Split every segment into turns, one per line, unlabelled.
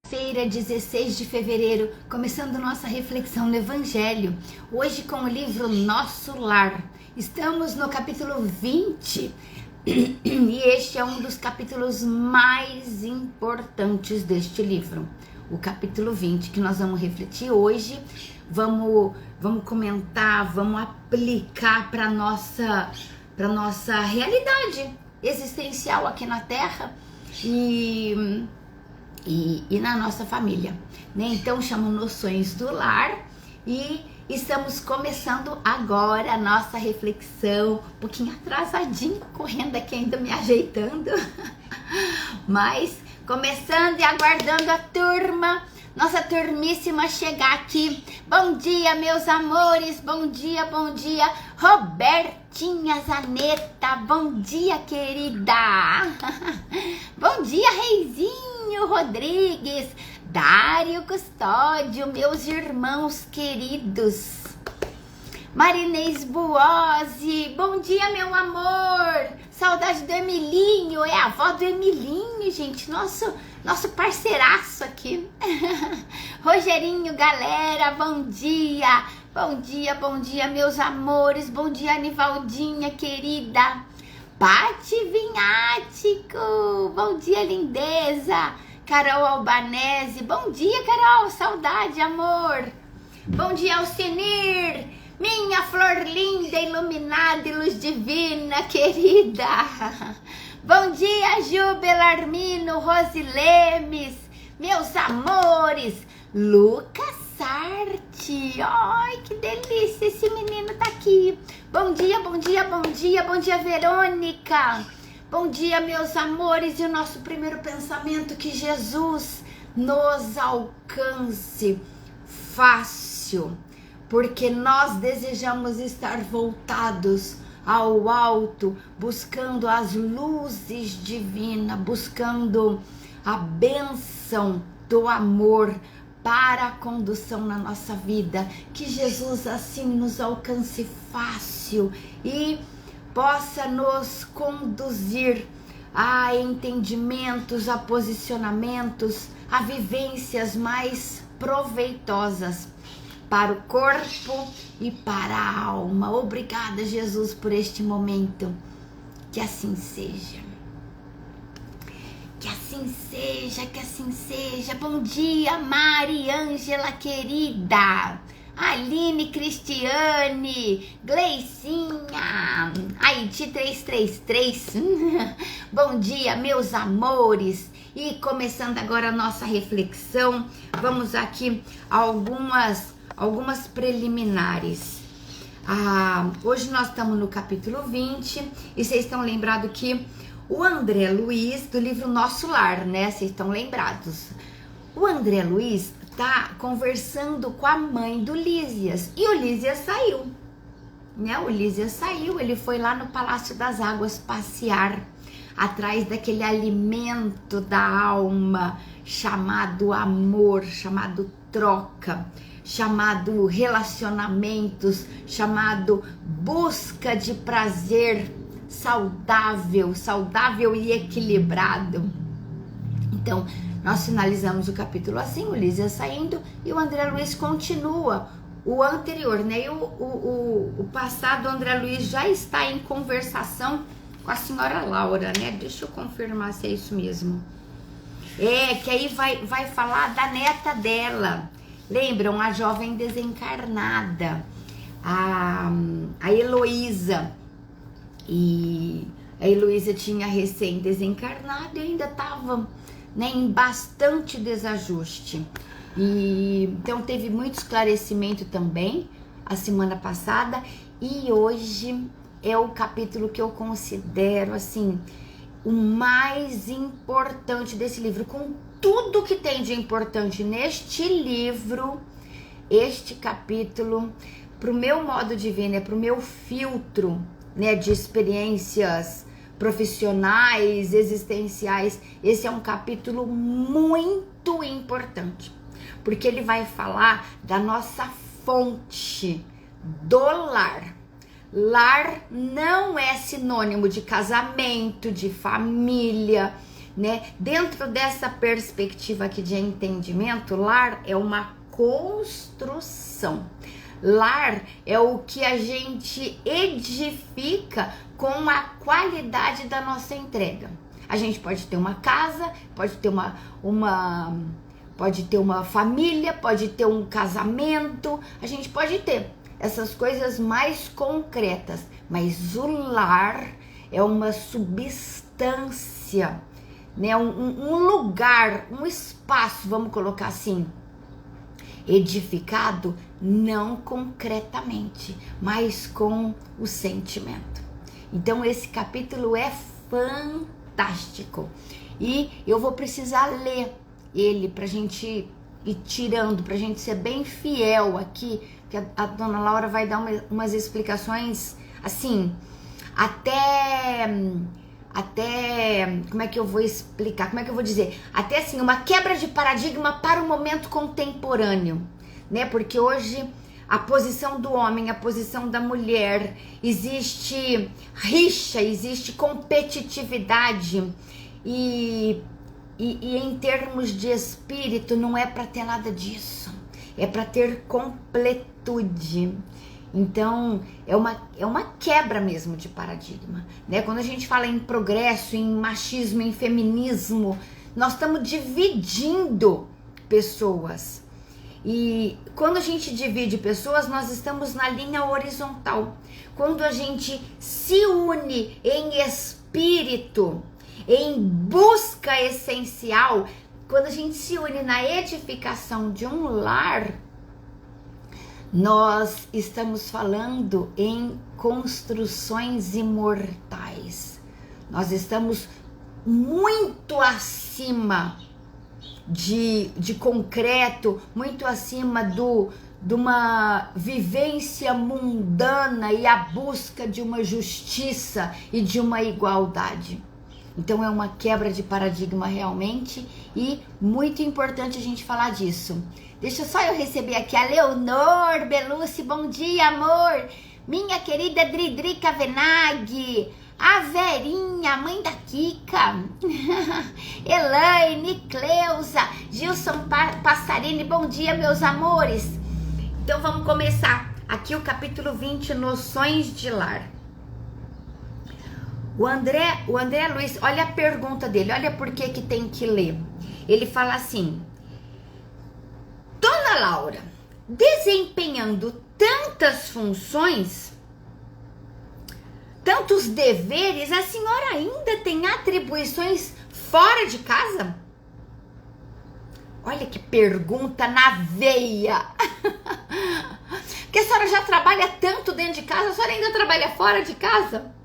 Feira 16 de fevereiro, começando nossa reflexão no Evangelho, hoje com o livro Nosso Lar. Estamos no capítulo 20 e este é um dos capítulos mais importantes deste livro. O capítulo 20 que nós vamos refletir hoje, vamos comentar, vamos aplicar para nossa realidade existencial aqui na Terra e na nossa família, né? Então chamo Noções do Lar e estamos começando agora a nossa reflexão, um pouquinho atrasadinho, correndo aqui ainda me ajeitando, mas começando e aguardando a turma, nossa turmíssima chegar aqui. Bom dia, meus amores, bom dia, Robertinha Zaneta, bom dia, querida, bom dia, Reizinho Rodrigues, Dário Custódio, meus irmãos queridos, Marinês Buozzi, bom dia, meu amor, saudade do Emilinho, é a avó do Emilinho, gente, nosso parceiraço aqui. Rogerinho, galera, bom dia, meus amores, bom dia, Anivaldinha, querida. Pati Vinhático, bom dia, lindeza. Carol Albanese, bom dia, Carol, saudade, amor. Bom dia, Alcinir, minha flor linda, iluminada e luz divina, querida. Bom dia, Ju Belarmino, Rose Lemes, meus amores. Lucas Sarte, ai, que delícia, esse menino tá aqui. Bom dia, Verônica. Bom dia, meus amores, e o nosso primeiro pensamento, que Jesus nos alcance fácil, porque nós desejamos estar voltados ao alto, buscando as luzes divinas, buscando a bênção do amor para a condução na nossa vida, que Jesus assim nos alcance fácil e possa nos conduzir a entendimentos, a posicionamentos, a vivências mais proveitosas para o corpo e para a alma. Obrigada, Jesus, por este momento. Que assim seja. Que assim seja. Bom dia, Mari Ângela, querida. Aline Cristiane, Gleicinha, Haiti 333. Bom dia, meus amores. E começando agora a nossa reflexão, vamos aqui a algumas preliminares. Hoje nós estamos no capítulo 20 e vocês estão lembrados que o André Luiz, do livro Nosso Lar, né? Vocês estão lembrados. O André Luiz tá conversando com a mãe do Lísias e o Lísias saiu, né? O Lísias saiu, ele foi lá no Palácio das Águas passear atrás daquele alimento da alma chamado amor, chamado troca, chamado relacionamentos, chamado busca de prazer saudável e equilibrado. Então, nós finalizamos o capítulo assim, o Lísias saindo e o André Luiz continua o anterior, né? E o passado, o André Luiz já está em conversação com a senhora Laura, né? Deixa eu confirmar se é isso mesmo. Que aí vai falar da neta dela. Lembram? A jovem desencarnada, a Heloísa. E a Heloísa tinha recém desencarnado e ainda estava, né, em bastante desajuste. E então teve muito esclarecimento também a semana passada. E hoje é o capítulo que eu considero assim o mais importante desse livro. Com tudo que tem de importante neste livro, este capítulo, pro meu modo de ver, né, pro meu filtro, né, de experiências profissionais, existenciais, esse é um capítulo muito importante, porque ele vai falar da nossa fonte do lar. Lar não é sinônimo de casamento, de família, né? Dentro dessa perspectiva aqui de entendimento, lar é uma construção. Lar é o que a gente edifica com a qualidade da nossa entrega. A gente pode ter uma casa, pode ter pode ter uma família, pode ter um casamento, a gente pode ter essas coisas mais concretas, mas o lar é uma substância, né? Um lugar, um espaço, vamos colocar assim, edificado não concretamente, mas com o sentimento. Então esse capítulo é fantástico e eu vou precisar ler ele pra gente ir tirando, pra gente ser bem fiel aqui, que a dona Laura vai dar umas explicações assim, até como é que eu vou explicar, como é que eu vou dizer, até assim, uma quebra de paradigma para o momento contemporâneo, né? Porque hoje a posição do homem, a posição da mulher, existe rixa, existe competitividade e em termos de espírito não é para ter nada disso, é para ter completude. Então é uma quebra mesmo de paradigma, né? Quando a gente fala em progresso, em machismo, em feminismo, nós estamos dividindo pessoas. E quando a gente divide pessoas, nós estamos na linha horizontal. Quando a gente se une em espírito, em busca essencial, quando a gente se une na edificação de um lar, nós estamos falando em construções imortais. Nós estamos muito acima de concreto, muito acima de uma vivência mundana e a busca de uma justiça e de uma igualdade. Então é uma quebra de paradigma realmente e muito importante a gente falar disso. Deixa só eu receber aqui a Leonor Belucci, bom dia, amor. Minha querida Dridrica Venag, a Verinha, mãe da Kika, Elaine, Cleusa, Gilson Passarini, bom dia, meus amores. Então vamos começar aqui o capítulo 20, Noções de Lar. O André Luiz, olha a pergunta dele, olha por que tem que ler. Ele fala assim: Dona Laura, desempenhando tantas funções, tantos deveres, a senhora ainda tem atribuições fora de casa? Olha que pergunta na veia. Porque a senhora já trabalha tanto dentro de casa, a senhora ainda trabalha fora de casa?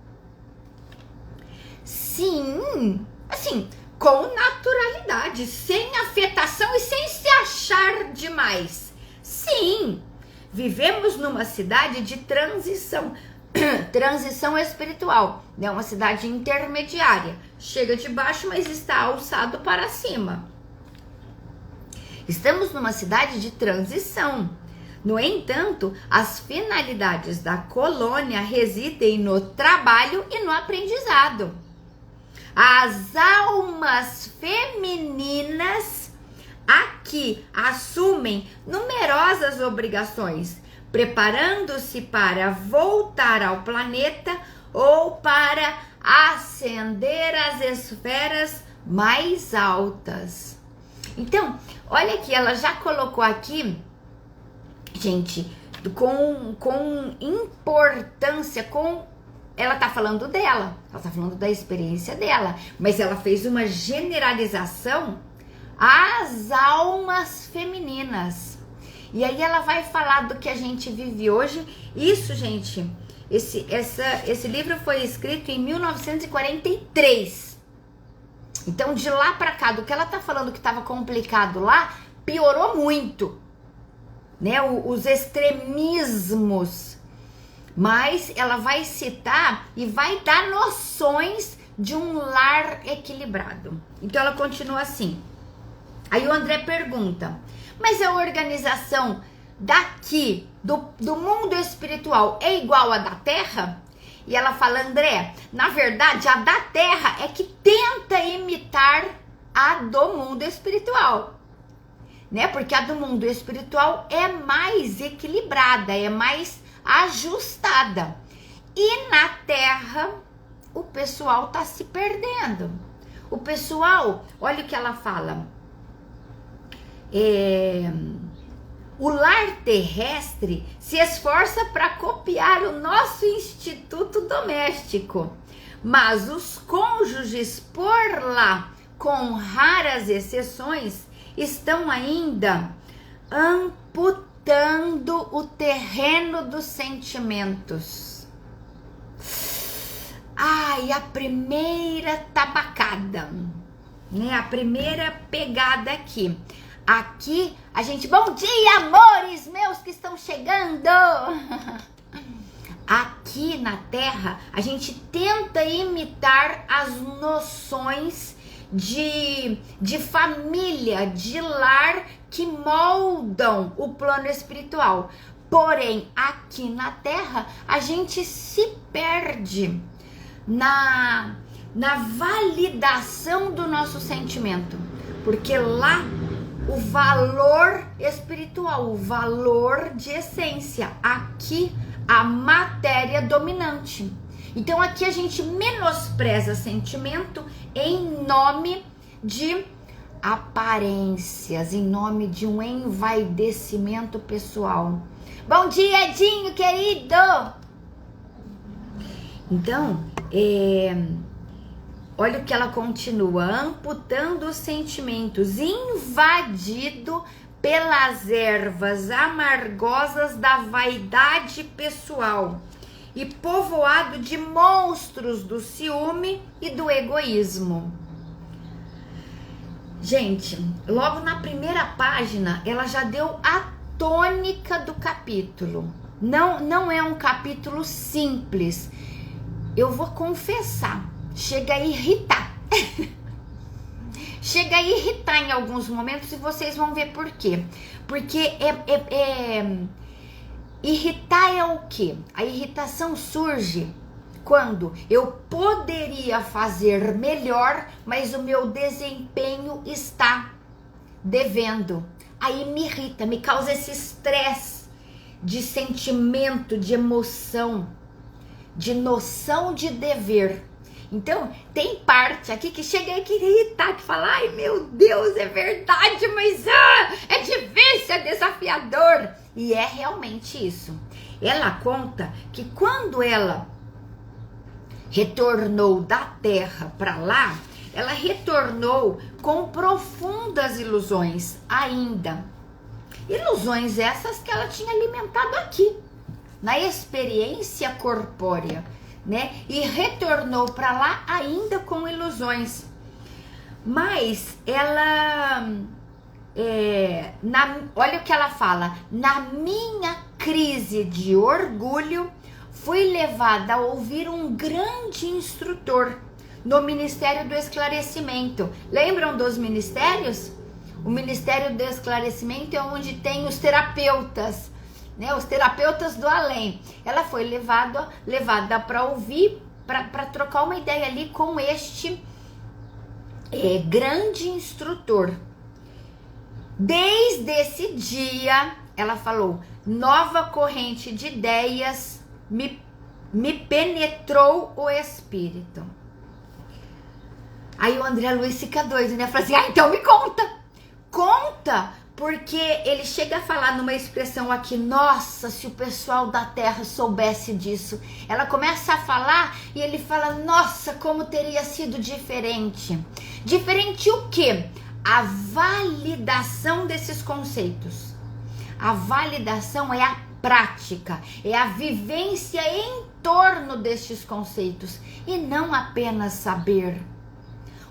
Sim, assim, com naturalidade, sem afetação e sem se achar demais. Sim, vivemos numa cidade de transição, transição espiritual, né? Uma cidade intermediária, chega de baixo, mas está alçado para cima. Estamos numa cidade de transição. No entanto, as finalidades da colônia residem no trabalho e no aprendizado. As almas femininas aqui assumem numerosas obrigações, preparando-se para voltar ao planeta ou para ascender às esferas mais altas. Olha aqui, ela já colocou aqui, gente, com importância, ela tá falando dela, ela tá falando da experiência dela, mas ela fez uma generalização às almas femininas. E aí ela vai falar do que a gente vive hoje. Isso, gente, esse livro foi escrito em 1943. Então, de lá pra cá, do que ela tá falando que tava complicado lá, piorou muito, né? Os extremismos. Mas ela vai citar e vai dar noções de um lar equilibrado. Então ela continua assim. Aí o André pergunta: mas a organização daqui, do mundo espiritual, é igual à da Terra? E ela fala, André, na verdade a da terra é que tenta imitar a do mundo espiritual, né? Porque a do mundo espiritual é mais equilibrada, é mais ajustada. E na terra o pessoal tá se perdendo. O pessoal, olha o que ela fala. O lar terrestre se esforça para copiar o nosso instituto doméstico, mas os cônjuges por lá, com raras exceções, estão ainda amputando o terreno dos sentimentos. Ai, a primeira tabacada, né? A primeira pegada aqui. Aqui a gente, bom dia, amores meus que estão chegando. Aqui na Terra a gente tenta imitar as noções de família, de lar que moldam o plano espiritual. Porém, aqui na Terra a gente se perde na validação do nosso sentimento, porque lá o valor espiritual, o valor de essência, aqui a matéria dominante. Então aqui a gente menospreza sentimento em nome de aparências, em nome de um envaidecimento pessoal. Bom dia, Edinho, querido! Então, olha o que ela continua, amputando os sentimentos, invadido pelas ervas amargosas da vaidade pessoal e povoado de monstros do ciúme e do egoísmo. Gente, logo na primeira página, ela já deu a tônica do capítulo. Não é um capítulo simples. Eu vou confessar, chega a irritar. Chega a irritar em alguns momentos e vocês vão ver por quê. Porque irritar é o quê? A irritação surge quando eu poderia fazer melhor, mas o meu desempenho está devendo. Aí me irrita, me causa esse estresse de sentimento, de emoção, de noção de dever. Então, tem parte aqui que chega a irritar, que fala, ai meu Deus, é verdade, mas é difícil, é desafiador. E é realmente isso. Ela conta que quando ela retornou da terra para lá, ela retornou com profundas ilusões ainda. Ilusões essas que ela tinha alimentado aqui, na experiência corpórea, né? E retornou para lá ainda com ilusões. Mas ela, olha o que ela fala, na minha crise de orgulho, fui levada a ouvir um grande instrutor no Ministério do Esclarecimento. Lembram dos ministérios? O Ministério do Esclarecimento é onde tem os terapeutas, né, os terapeutas do além. Ela foi levada para ouvir, para trocar uma ideia ali com este grande instrutor. Desde esse dia, ela falou, nova corrente de ideias me penetrou o espírito. Aí o André Luiz fica doido, né? Fala assim, então me conta, porque ele chega a falar numa expressão aqui, nossa, se o pessoal da terra soubesse disso. Ela começa a falar e ele fala, nossa, como teria sido diferente. Diferente o quê? A validação desses conceitos. A validação é a prática, é a vivência em torno destes conceitos e não apenas saber.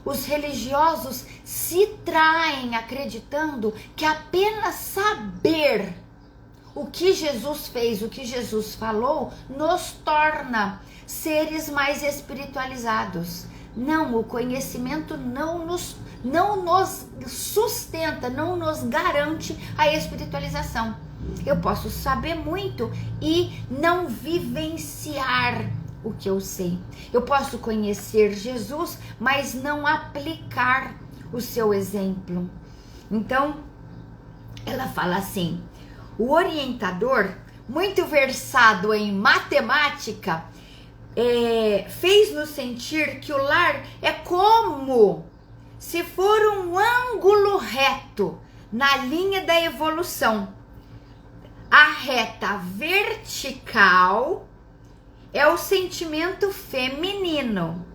Os religiosos se traem acreditando que apenas saber o que Jesus fez, o que Jesus falou, nos torna seres mais espiritualizados. Não, o conhecimento não nos sustenta, não nos garante a espiritualização. Eu posso saber muito e não vivenciar o que eu sei. Eu posso conhecer Jesus, mas não aplicar o seu exemplo. Então, ela fala assim: o orientador, muito versado em matemática, fez-nos sentir que o lar é como se for um ângulo reto na linha da evolução. A reta vertical é o sentimento feminino,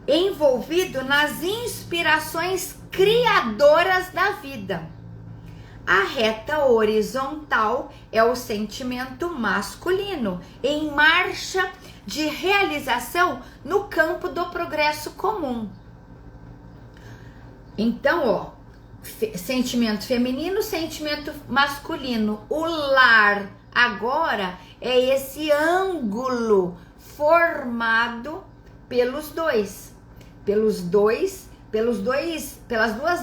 envolvido nas inspirações criadoras da vida. A reta horizontal é o sentimento masculino, em marcha de realização no campo do progresso comum. Então, sentimento feminino, sentimento masculino. O lar agora é esse ângulo formado pelas duas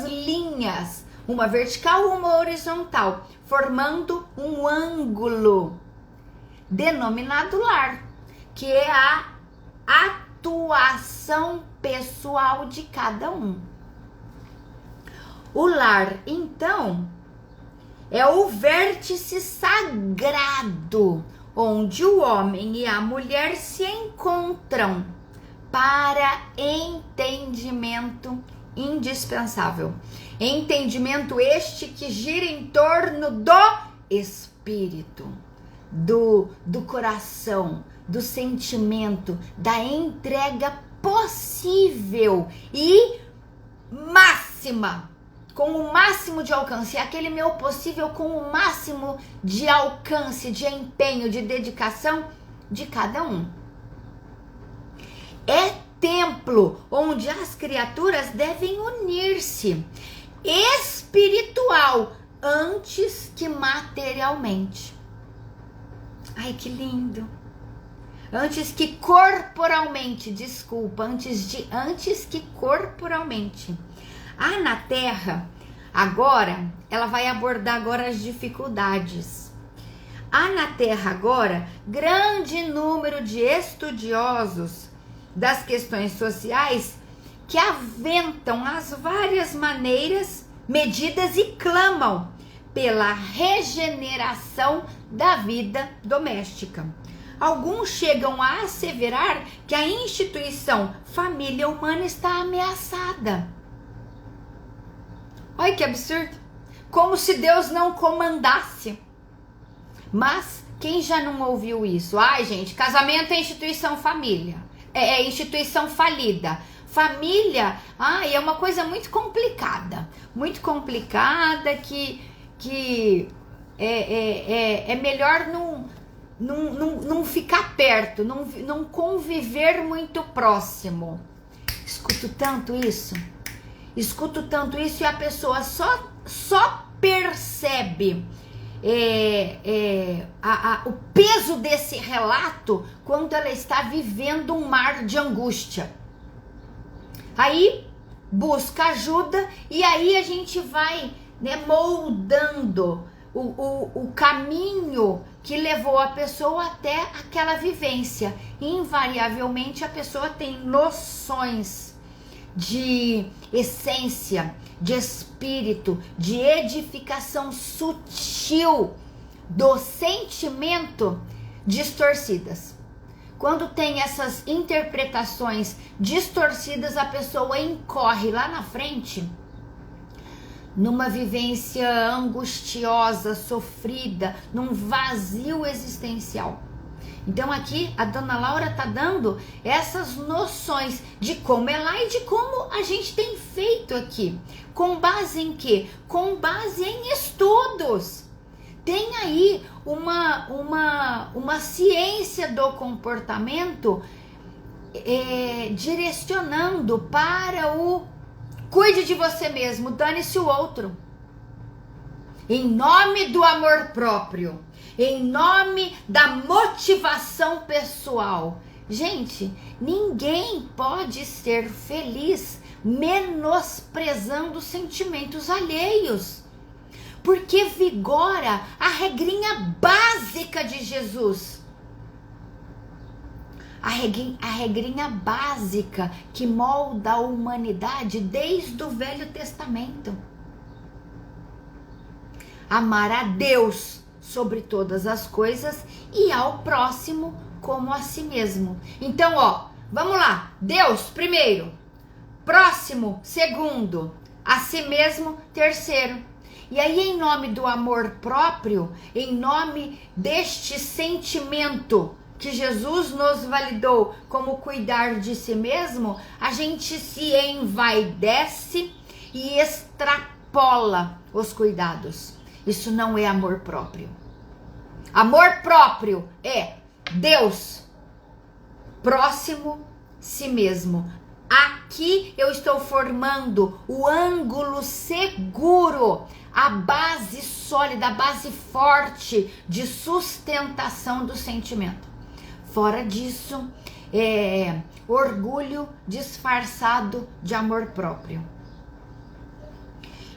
linhas, uma vertical e uma horizontal, formando um ângulo denominado lar, que é a atuação pessoal de cada um. O lar, então, é o vértice sagrado, onde o homem e a mulher se encontram para entendimento indispensável. Entendimento este que gira em torno do espírito, do coração, do sentimento, da entrega possível e máxima, com o máximo de alcance. É aquele meu possível com o máximo de alcance, de empenho, de dedicação de cada um. É templo onde as criaturas devem unir-se, espiritual antes que materialmente. Ai, que lindo! Antes que corporalmente, antes que corporalmente. Na Terra, agora, ela vai abordar agora as dificuldades. Na Terra agora, grande número de estudiosos das questões sociais que aventam as várias maneiras, medidas e clamam pela regeneração da vida doméstica. Alguns chegam a asseverar que a instituição família humana está ameaçada. Olha que absurdo! Como se Deus não comandasse. Mas quem já não ouviu isso? Gente, casamento é instituição família. É instituição falida. Família, é uma coisa muito complicada. Muito complicada que é melhor não ficar perto, não conviver muito próximo. Escuto tanto isso e a pessoa só percebe o peso desse relato quando ela está vivendo um mar de angústia. Aí busca ajuda e aí a gente vai moldando o caminho que levou a pessoa até aquela vivência. Invariavelmente a pessoa tem noções de essência, de espírito, de edificação sutil do sentimento distorcidas. Quando tem essas interpretações distorcidas, a pessoa incorre lá na frente numa vivência angustiosa, sofrida, num vazio existencial. Então aqui a dona Laura tá dando essas noções de como é lá e de como a gente tem feito aqui. Com base em quê? Com base em estudos. Tem aí uma ciência do comportamento direcionando para o cuide de você mesmo, dane-se o outro. Em nome do amor próprio, em nome da motivação pessoal. Gente, ninguém pode ser feliz menosprezando sentimentos alheios, porque vigora a regrinha básica de Jesus. a regrinha básica que molda a humanidade desde o Velho Testamento. Amar a Deus sobre todas as coisas e ao próximo como a si mesmo. Então, ó, vamos lá. Deus primeiro, próximo segundo, a si mesmo terceiro. E aí, em nome do amor próprio, em nome deste sentimento que Jesus nos validou como cuidar de si mesmo, a gente se envaidece e extrapola os cuidados. Isso não é amor próprio. Amor próprio é Deus, próximo, si mesmo. Aqui eu estou formando o ângulo seguro, a base sólida, a base forte de sustentação do sentimento. Fora disso, é orgulho disfarçado de amor próprio.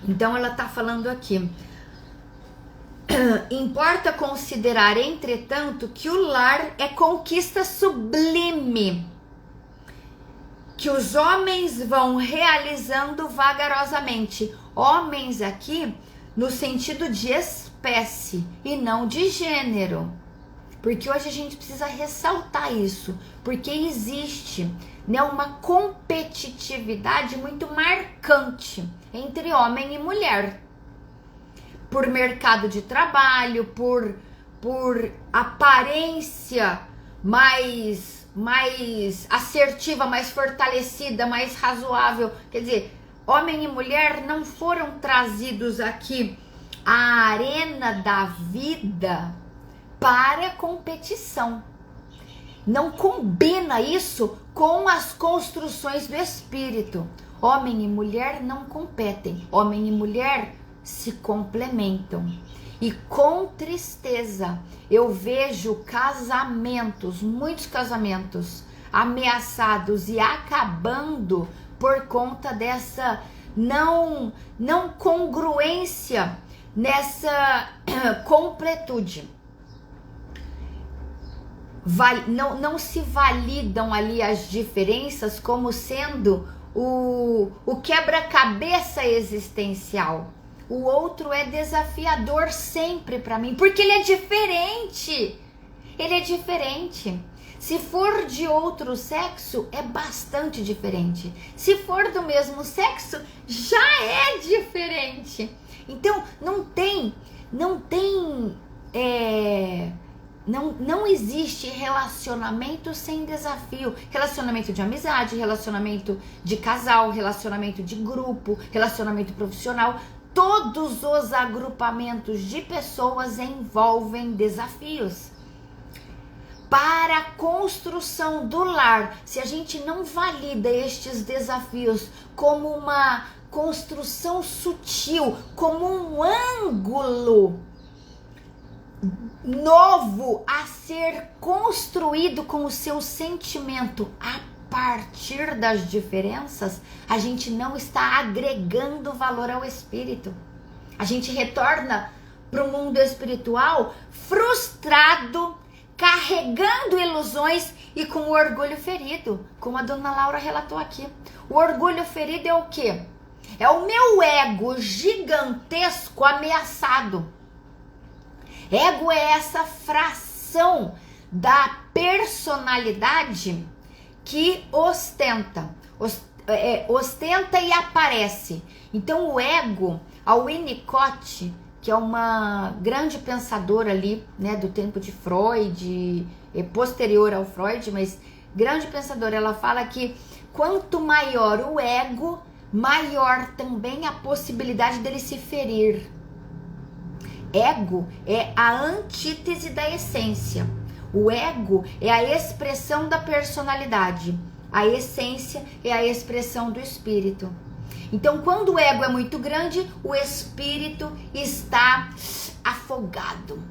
Então ela está falando aqui. Importa considerar, entretanto, que o lar é conquista sublime, que os homens vão realizando vagarosamente. Homens aqui no sentido de espécie e não de gênero. Porque hoje a gente precisa ressaltar isso, porque existe, né, uma competitividade muito marcante entre homem e mulher. Por mercado de trabalho, por aparência mais assertiva, mais fortalecida, mais razoável. Quer dizer, homem e mulher não foram trazidos aqui à arena da vida para competição. Não combina isso com as construções do espírito. Homem e mulher não competem. Homem e mulher se complementam. E com tristeza eu vejo casamentos, muitos casamentos ameaçados e acabando por conta dessa não congruência nessa completude. Não se validam ali as diferenças como sendo o quebra-cabeça existencial. O outro é desafiador sempre para mim, porque ele é diferente. Ele é diferente. Se for de outro sexo, é bastante diferente. Se for do mesmo sexo, já é diferente. Então, não existe relacionamento sem desafio. Relacionamento de amizade, relacionamento de casal, relacionamento de grupo, relacionamento profissional. Todos os agrupamentos de pessoas envolvem desafios. Para a construção do lar, se a gente não valida estes desafios como uma construção sutil, como um ângulo novo a ser construído com o seu sentimento a partir das diferenças, a gente não está agregando valor ao espírito. A gente retorna para o mundo espiritual frustrado, carregando ilusões e com o orgulho ferido, como a dona Laura relatou aqui. O orgulho ferido é o quê? É o meu ego gigantesco ameaçado. Ego é essa fração da personalidade que ostenta e aparece. Então o ego, a Winnicott, que é uma grande pensadora ali, né, do tempo de Freud, posterior ao Freud, mas grande pensadora, ela fala que quanto maior o ego, maior também a possibilidade dele se ferir. Ego é a antítese da essência. O ego é a expressão da personalidade. A essência é a expressão do espírito. Então, quando o ego é muito grande, o espírito está afogado.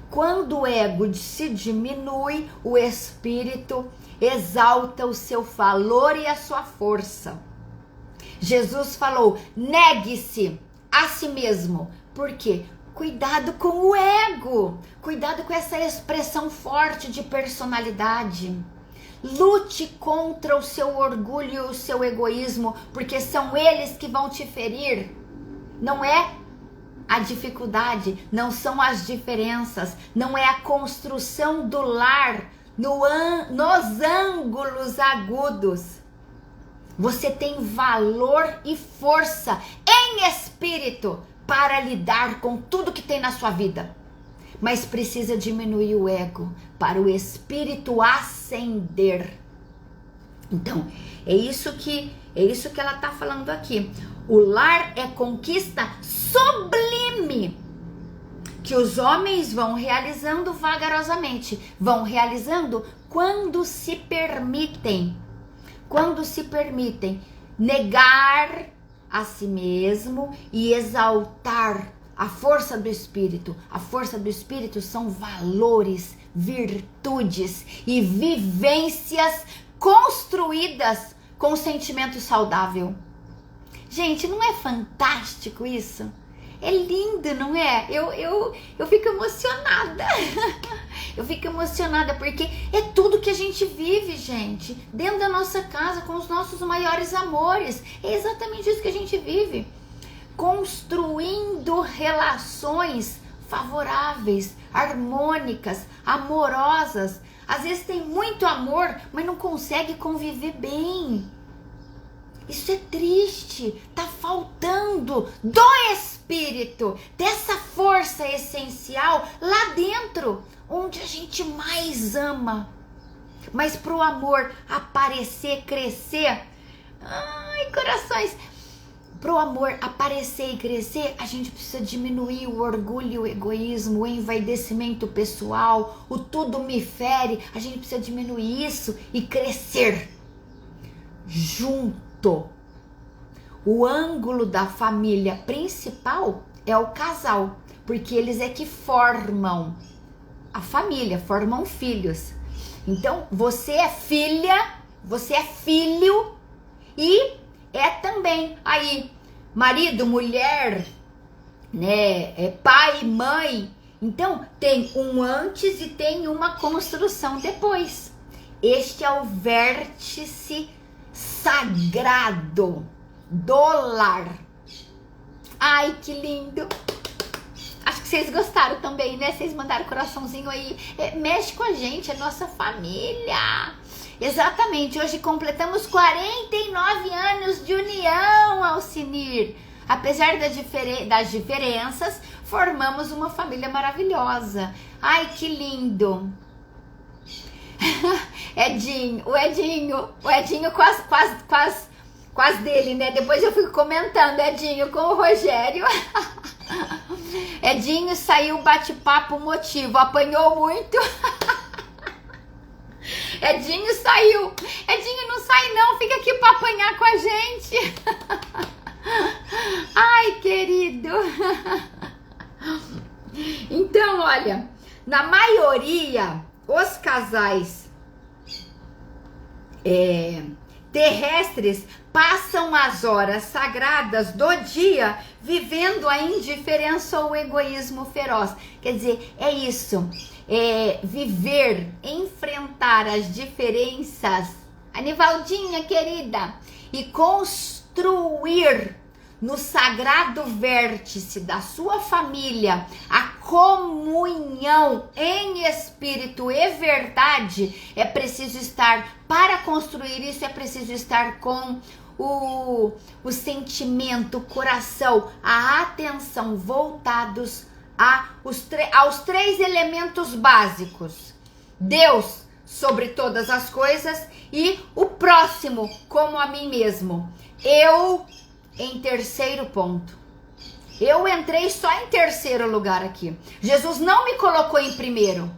Quando o ego se diminui, o espírito exalta o seu valor e a sua força. Jesus falou: negue-se a si mesmo. Por quê? Cuidado com o ego, cuidado com essa expressão forte de personalidade. Lute contra o seu orgulho e o seu egoísmo, porque são eles que vão te ferir. Não é a dificuldade, não são as diferenças, não é a construção do lar nos ângulos agudos. Você tem valor e força em espírito para lidar com tudo que tem na sua vida. Mas precisa diminuir o ego para o espírito ascender. Então, é isso que ela está falando aqui. O lar é conquista sublime que os homens vão realizando vagarosamente, vão realizando quando se permitem negar a si mesmo e exaltar a força do Espírito. A força do Espírito são valores, virtudes e vivências construídas com sentimento saudável. Gente, não é fantástico isso? É lindo, não é? Eu fico emocionada. Eu fico emocionada porque é tudo que a gente vive, gente. Dentro da nossa casa, com os nossos maiores amores. É exatamente isso que a gente vive. Construindo relações favoráveis, harmônicas, amorosas. Às vezes tem muito amor, mas não consegue conviver bem. Isso é triste, tá faltando do espírito, dessa força essencial lá dentro, onde a gente mais ama. Mas pro amor aparecer, crescer, ai corações, pro amor aparecer e crescer, a gente precisa diminuir o orgulho, o egoísmo, o envaidecimento pessoal, o tudo me fere, a gente precisa diminuir isso e crescer junto. O ângulo da família principal é o casal, porque eles é que formam a família, formam filhos. Então, você é filha, você é filho e é também aí marido, mulher, né, pai, mãe. Então, tem um antes e tem uma construção depois. Este é o vértice sagrado do lar. Ai, que lindo. Acho que vocês gostaram também, né? Vocês mandaram coraçãozinho aí. Mexe com a gente, é nossa família. Exatamente, hoje completamos 49 anos de união, Alcinir. Apesar das diferenças, formamos uma família maravilhosa. Ai, que lindo. O Edinho quase dele, né? Depois eu fico comentando, Edinho com o Rogério. Edinho saiu bate-papo motivo, apanhou muito. Edinho saiu. Edinho não sai não, fica aqui pra apanhar com a gente. Ai, querido. Então, olha, na maioria, os casais terrestres passam as horas sagradas do dia vivendo a indiferença ou o egoísmo feroz. Quer dizer, é isso. Viver, enfrentar as diferenças, Anivaldinha querida, e construir no sagrado vértice da sua família a comunhão em espírito e verdade. É preciso estar, para construir isso, é preciso estar com o sentimento, o coração, a atenção voltados aos três elementos básicos: Deus sobre todas as coisas e o próximo como a mim mesmo. Eu em terceiro ponto. Eu entrei só em terceiro lugar aqui. Jesus não me colocou em primeiro.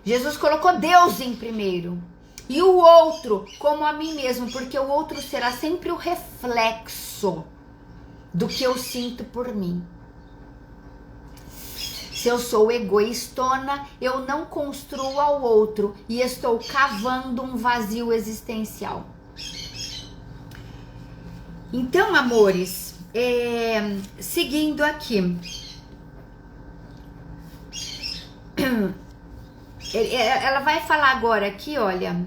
Jesus colocou Deus em primeiro. E o outro como a mim mesmo, porque o outro será sempre o reflexo do que eu sinto por mim. Se eu sou egoístona, eu não construo ao outro e estou cavando um vazio existencial. Então, amores, seguindo aqui, ela vai falar agora aqui, olha,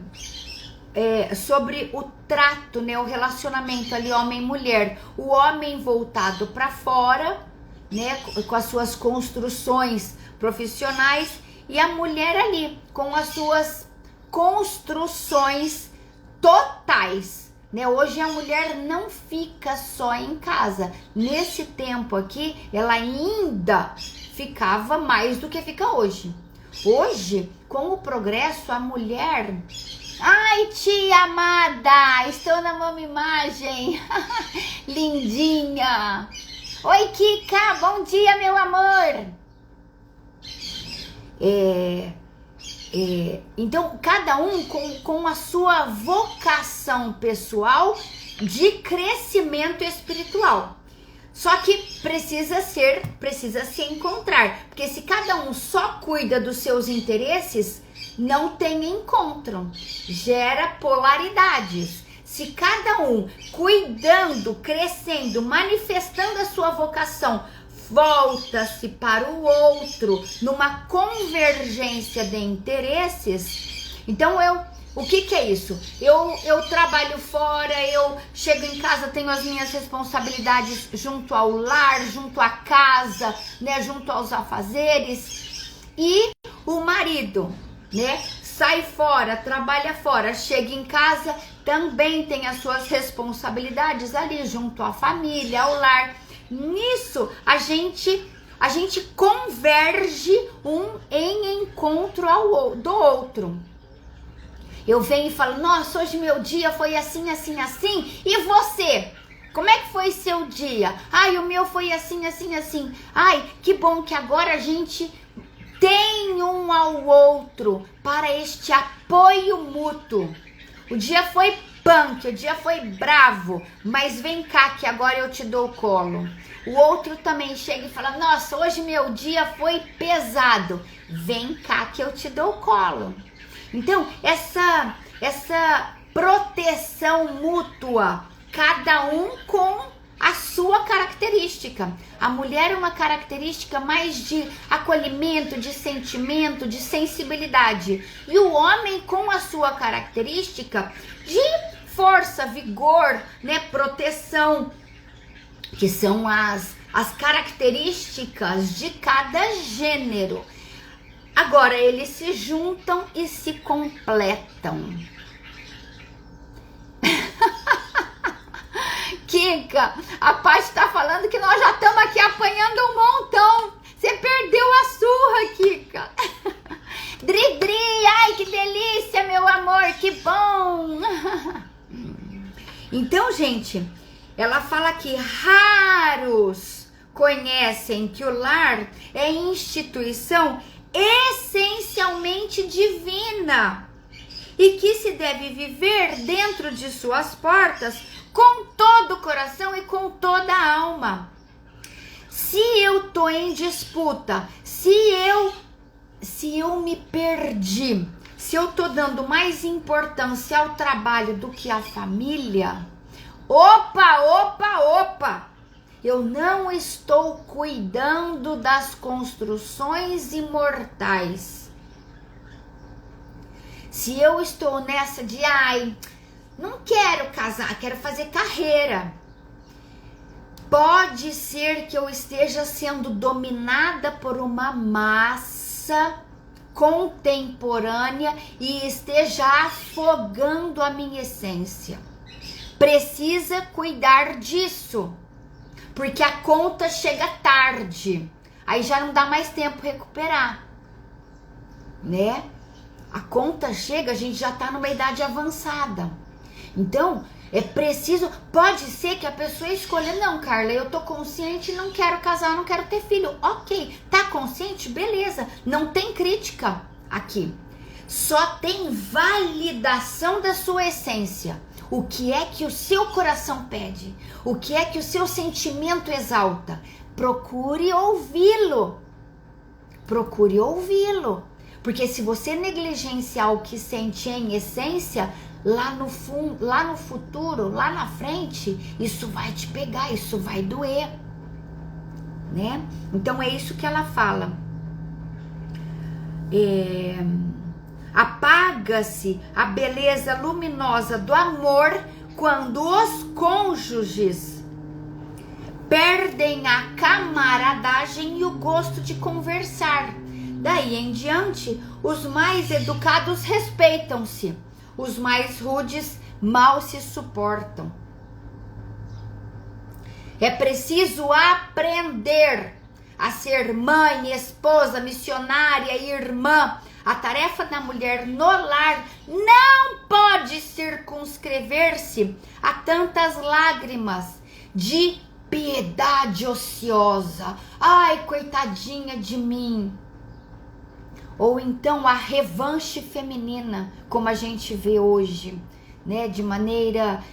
sobre o trato, né, o relacionamento ali homem e mulher. O homem voltado para fora, né, com as suas construções profissionais, e a mulher ali com as suas construções totais, né? Hoje a mulher não fica só em casa. Nesse tempo aqui, ela ainda ficava mais do que fica hoje. Hoje, com o progresso, a mulher... Ai, tia amada, estou na mamimagem. Lindinha. Oi, Kika, bom dia, meu amor. Então, cada um com a sua vocação pessoal de crescimento espiritual. Só que precisa se encontrar, porque se cada um só cuida dos seus interesses, não tem encontro, gera polaridades. Se cada um cuidando, crescendo, manifestando a sua vocação, volta-se para o outro numa convergência de interesses, então o que é isso? Eu trabalho fora, eu chego em casa, tenho as minhas responsabilidades junto ao lar, junto à casa, né, junto aos afazeres, e o marido, né, sai fora, trabalha fora, chega em casa, também tem as suas responsabilidades ali junto à família, ao lar. Nisso a gente converge um em encontro do outro. Eu venho e falo, nossa, hoje meu dia foi assim, assim, assim. E você? Como é que foi seu dia? Ai, o meu foi assim, assim, assim. Ai, que bom que agora a gente tem um ao outro para este apoio mútuo. O dia foi punk, o dia foi bravo, mas vem cá que agora eu te dou o colo. O outro também chega e fala, nossa, hoje meu dia foi pesado. Vem cá que eu te dou o colo. Então, essa proteção mútua, cada um com a sua característica. A mulher é uma característica mais de acolhimento, de sentimento, de sensibilidade. E o homem com a sua característica de força, vigor, né, proteção, que são as características de cada gênero. Agora, eles se juntam e se completam. Kika, a Paty tá falando que nós já estamos aqui apanhando um montão. Você perdeu a surra, Kika. Dri, Dri, ai que delícia, meu amor, que bom. Então, gente, ela fala que raros conhecem que o lar é instituição essencialmente divina e que se deve viver dentro de suas portas com todo o coração e com toda a alma. Se eu tô em disputa, se eu me perdi, se eu tô dando mais importância ao trabalho do que à família, opa! Eu não estou cuidando das construções imortais. Se eu estou nessa de, não quero casar, quero fazer carreira. Pode ser que eu esteja sendo dominada por uma massa contemporânea e esteja afogando a minha essência. Precisa cuidar disso. Porque a conta chega tarde, aí já não dá mais tempo recuperar, né? A conta chega, a gente já tá numa idade avançada. Então, é preciso, pode ser que a pessoa escolha, não, Carla, eu tô consciente, não quero casar, não quero ter filho. Ok, tá consciente? Beleza, não tem crítica aqui. Só tem validação da sua essência. O que é que o seu coração pede? O que é que o seu sentimento exalta? Procure ouvi-lo. Procure ouvi-lo. Porque se você negligenciar o que sente em essência, lá no futuro, lá na frente, isso vai te pegar, isso vai doer, né? Então é isso que ela fala. Apaga-se a beleza luminosa do amor quando os cônjuges perdem a camaradagem e o gosto de conversar. Daí em diante, os mais educados respeitam-se, os mais rudes mal se suportam. É preciso aprender a ser mãe, esposa, missionária, irmã. A tarefa da mulher no lar não pode circunscrever-se a tantas lágrimas de piedade ociosa. Ai, coitadinha de mim. Ou então a revanche feminina, como a gente vê hoje, né? De maneira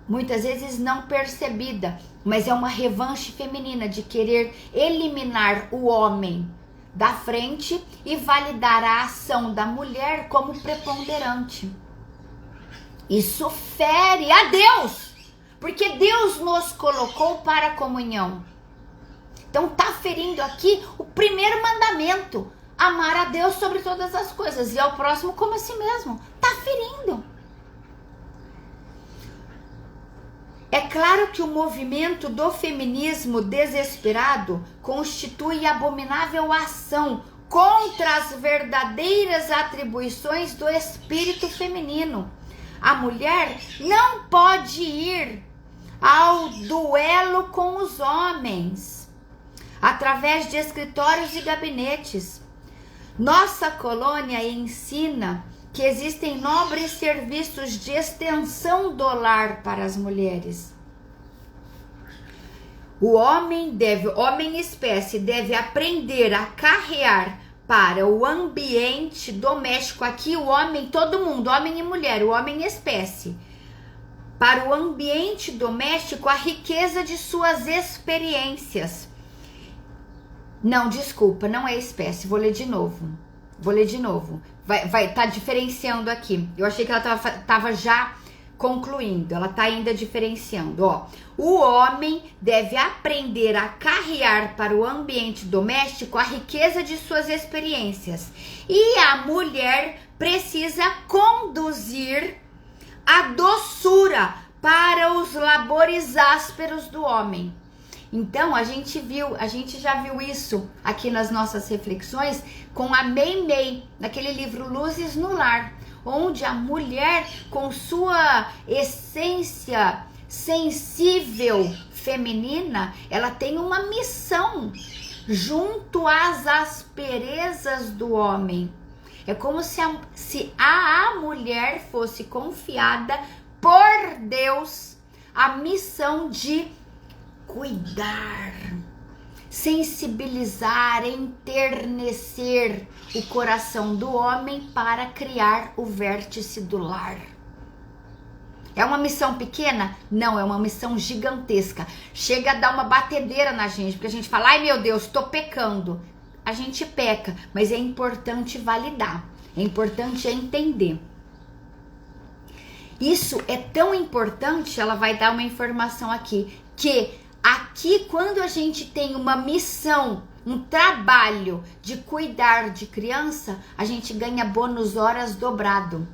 muitas vezes não percebida, mas é uma revanche feminina de querer eliminar o homem da frente e validar a ação da mulher como preponderante. Isso fere a Deus, porque Deus nos colocou para a comunhão. Então tá ferindo aqui o primeiro mandamento: amar a Deus sobre todas as coisas e ao próximo como a si mesmo. Tá ferindo. É claro que o movimento do feminismo desesperado constitui abominável ação contra as verdadeiras atribuições do espírito feminino. A mulher não pode ir ao duelo com os homens através de escritórios e gabinetes. Nossa colônia ensina que existem nobres serviços de extensão do lar para as mulheres. O homem espécie, deve aprender a carrear para o ambiente doméstico. Aqui o homem, todo mundo, homem e mulher, o homem espécie. Para o ambiente doméstico, a riqueza de suas experiências. Não, desculpa, não é espécie, vou ler de novo. Vai tá diferenciando aqui. Eu achei que ela tava já concluindo. Ela tá ainda diferenciando. Ó, o homem deve aprender a carrear para o ambiente doméstico a riqueza de suas experiências. E a mulher precisa conduzir a doçura para os labores ásperos do homem. Então, a gente já viu isso aqui nas nossas reflexões com a Meimei, naquele livro Luzes no Lar, onde a mulher, com sua essência sensível feminina, ela tem uma missão junto às asperezas do homem. É como se a mulher fosse confiada por Deus a missão de cuidar, sensibilizar, enternecer o coração do homem para criar o vértice do lar. É uma missão pequena? Não, é uma missão gigantesca. Chega a dar uma batedeira na gente, porque a gente fala, ai meu Deus, tô pecando. A gente peca, mas é importante validar, é importante entender. Isso é tão importante, ela vai dar uma informação aqui, que aqui, quando a gente tem uma missão, um trabalho de cuidar de criança, a gente ganha bônus horas dobrado.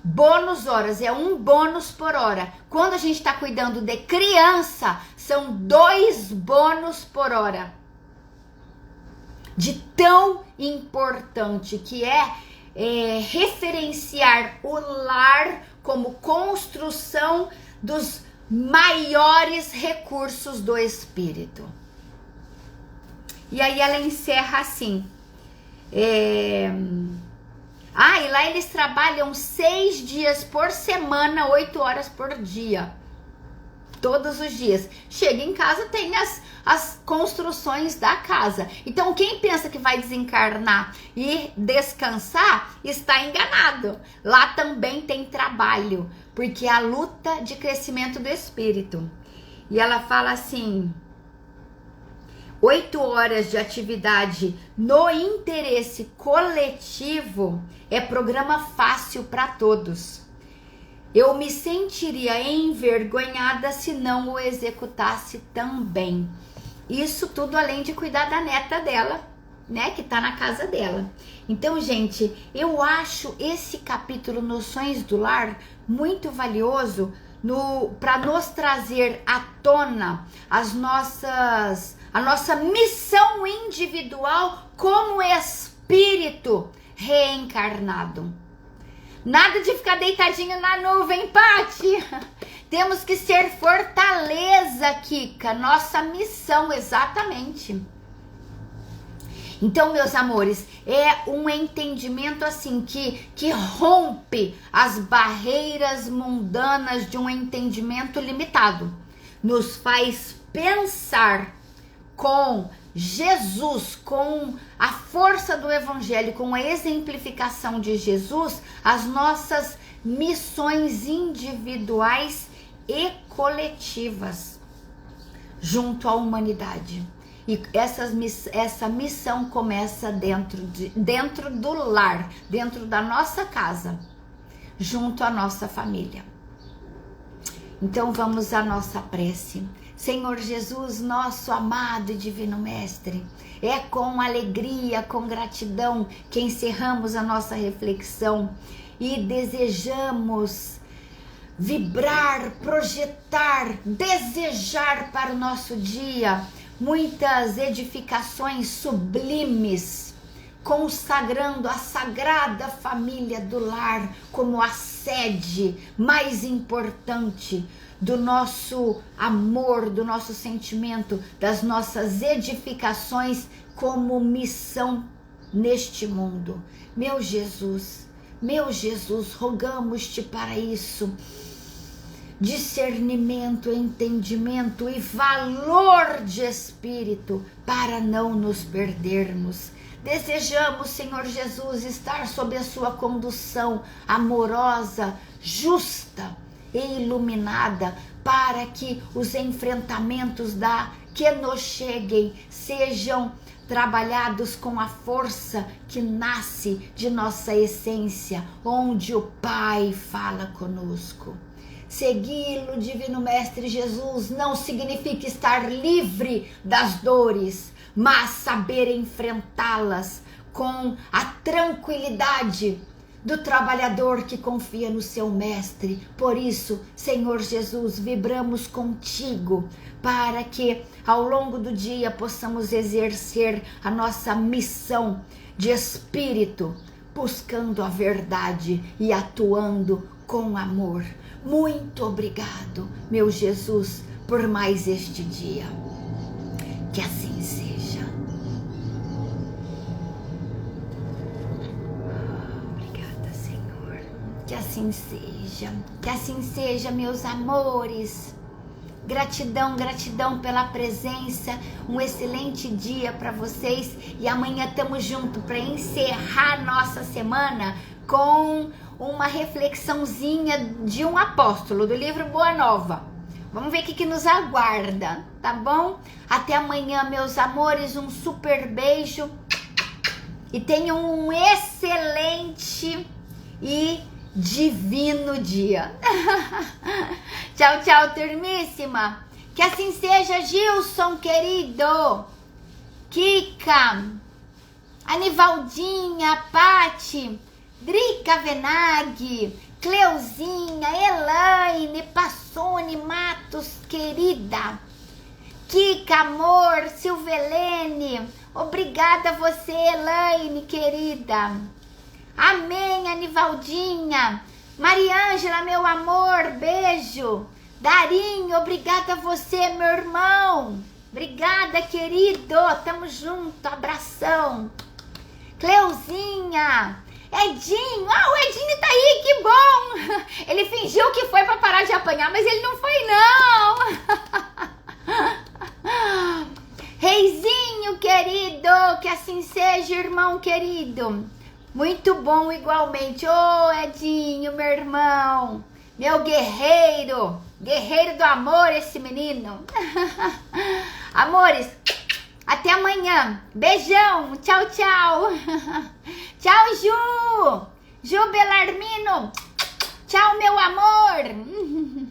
Bônus horas é 1 bônus por hora. Quando a gente está cuidando de criança, são 2 bônus por hora. De tão importante que é referenciar o lar como construção dos maiores recursos do espírito. E aí ela encerra assim. E lá eles trabalham 6 dias por semana, 8 horas por dia. Todos os dias. Chega em casa, tem as construções da casa. Então, quem pensa que vai desencarnar e descansar, está enganado. Lá também tem trabalho, porque é a luta de crescimento do espírito. E ela fala assim: 8 horas de atividade no interesse coletivo é programa fácil para todos. Eu me sentiria envergonhada se não o executasse também. Isso tudo além de cuidar da neta dela, né, que tá na casa dela. Então, gente, eu acho esse capítulo Noções do Lar muito valioso para nos trazer à tona a nossa missão individual como espírito reencarnado. Nada de ficar deitadinho na nuvem, Pati. Temos que ser fortaleza, Kika. Nossa missão, exatamente. Então, meus amores, é um entendimento assim que rompe as barreiras mundanas de um entendimento limitado. Nos faz pensar com Jesus, com a força do Evangelho, com a exemplificação de Jesus, as nossas missões individuais e coletivas junto à humanidade. E essa missão começa dentro do lar, dentro da nossa casa, junto à nossa família. Então vamos à nossa prece. Senhor Jesus, nosso amado e divino Mestre, é com alegria, com gratidão que encerramos a nossa reflexão e desejamos vibrar, projetar, desejar para o nosso dia muitas edificações sublimes, consagrando a sagrada família do lar como a sede mais importante do nosso amor, do nosso sentimento, das nossas edificações como missão neste mundo. Meu Jesus, rogamos-te para isso. Discernimento, entendimento e valor de espírito para não nos perdermos. Desejamos, Senhor Jesus, estar sob a sua condução amorosa, justa e iluminada, para que os enfrentamentos que nos cheguem sejam trabalhados com a força que nasce de nossa essência, onde o Pai fala conosco. Segui-lo, Divino Mestre Jesus, não significa estar livre das dores, mas saber enfrentá-las com a tranquilidade do trabalhador que confia no seu Mestre. Por isso, Senhor Jesus, vibramos contigo para que ao longo do dia possamos exercer a nossa missão de espírito, buscando a verdade e atuando com amor. Muito obrigado, meu Jesus, por mais este dia. Que assim seja. Obrigada, Senhor. Que assim seja. Que assim seja, meus amores. Gratidão, gratidão pela presença. Um excelente dia para vocês. E amanhã estamos juntos para encerrar nossa semana com uma reflexãozinha de um apóstolo do livro Boa Nova. Vamos ver o que nos aguarda, tá bom? Até amanhã, meus amores, um super beijo e tenham um excelente e divino dia. Tchau, tchau, turmíssima. Que assim seja, Gilson, querido. Kika, Anivaldinha, Pati, Drica Venag, Cleuzinha, Elaine, Passone, Matos, querida, Kika, amor, Silvelene, obrigada a você, Elaine, querida, amém, Anivaldinha, Mariângela, meu amor, beijo, Darinho, obrigada a você, meu irmão, obrigada, querido, tamo junto, abração, Cleuzinha, Edinho, o Edinho tá aí, que bom! Ele fingiu que foi pra parar de apanhar, mas ele não foi não! Reizinho querido, que assim seja, irmão querido. Muito bom igualmente. Edinho, meu irmão, meu guerreiro, guerreiro do amor esse menino. Amores, até amanhã. Beijão, tchau, tchau. Tchau, Ju! Ju Belarmino! Tchau, meu amor!